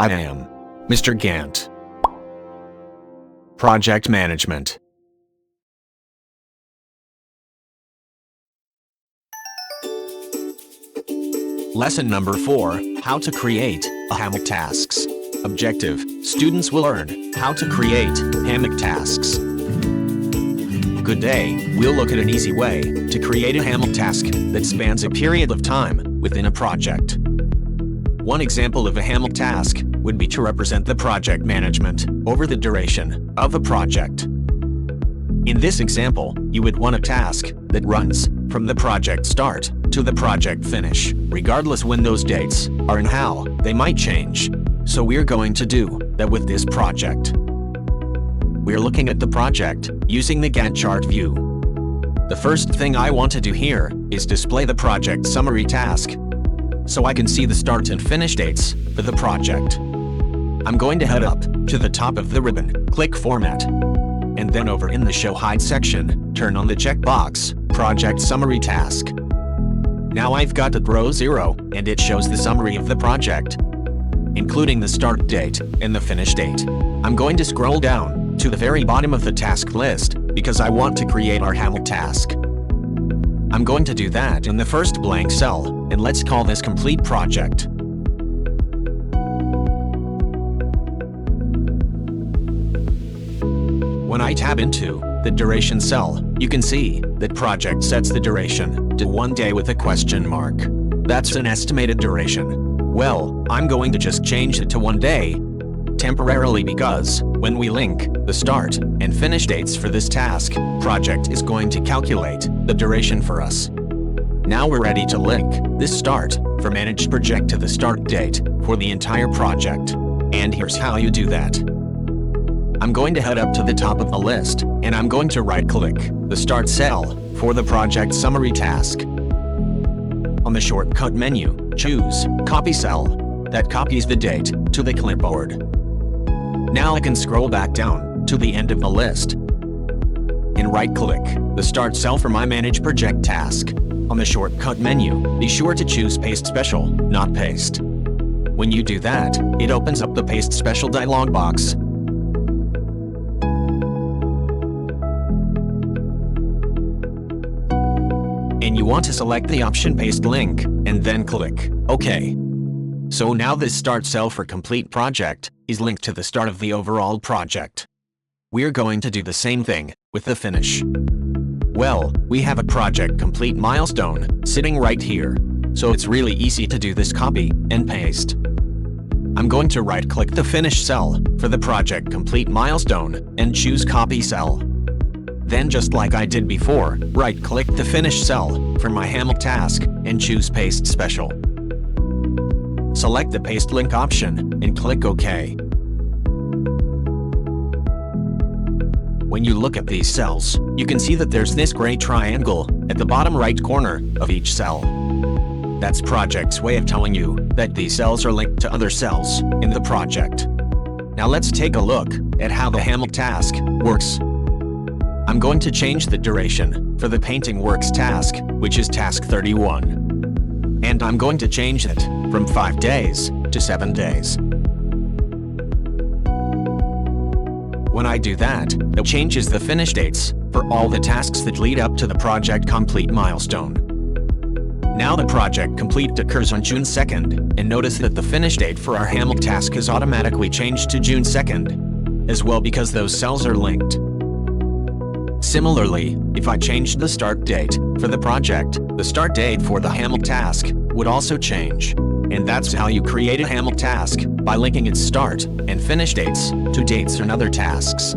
I am Mr. Gantt. Project Management. Lesson number 4, How to Create a Hammock Tasks. Objective: students will learn how to create hammock tasks. Good day, we'll look at an easy way to create a hammock task that spans a period of time within a project. One example of a hammock task would be to represent the project management over the duration of a project. In this example, you would want a task that runs from the project start to the project finish, regardless when those dates are and how they might change. So we're going to do that with this project. We're looking at the project using the Gantt chart view. The first thing I want to do here is display the project summary task, so I can see the start and finish dates for the project. I'm going to head up to the top of the ribbon, click Format, and then over in the Show Hide section, turn on the checkbox, Project Summary Task. Now I've got at row 0, and it shows the summary of the project, including the start date and the finish date. I'm going to scroll down to the very bottom of the task list because I want to create our hammock task. I'm going to do that in the first blank cell, and let's call this Complete Project. When I tab into the duration cell, you can see that project sets the duration to 1 day with a question mark. That's an estimated duration. Well, I'm going to just change it to 1 day temporarily because when we link the start and finish dates for this task, project is going to calculate the duration for us. Now we're ready to link this start for managed project to the start date for the entire project. And here's how you do that. I'm going to head up to the top of the list, and I'm going to right-click the Start cell for the project summary task. On the shortcut menu, choose Copy Cell. That copies the date to the clipboard. Now I can scroll back down to the end of the list and right-click the Start cell for my Manage Project task. On the shortcut menu, be sure to choose Paste Special, not Paste. When you do that, it opens up the Paste Special dialog box. And you want to select the option Paste Link, and then click OK. So now this Start cell for Complete Project is linked to the start of the overall project. We're going to do the same thing with the finish. Well, we have a project complete milestone sitting right here, so it's really easy to do this copy and paste. I'm going to right-click the Finish cell for the project complete milestone and choose Copy Cell. Then just like I did before, right-click the Finish cell for my hammock task and choose Paste Special. Select the Paste Link option and click OK. When you look at these cells, you can see that there's this gray triangle at the bottom right corner of each cell. That's project's way of telling you that these cells are linked to other cells in the project. Now let's take a look at how the hammock task works. I'm going to change the duration for the Painting Works task, which is task 31. And I'm going to change it from 5 days to 7 days. When I do that, it changes the finish dates for all the tasks that lead up to the project complete milestone. Now the project complete occurs on June 2nd, and notice that the finish date for our hammock task is automatically changed to June 2nd, as well because those cells are linked. Similarly, if I changed the start date for the project, the start date for the hammock task would also change. And that's how you create a hammock task, by linking its start and finish dates to dates and other tasks.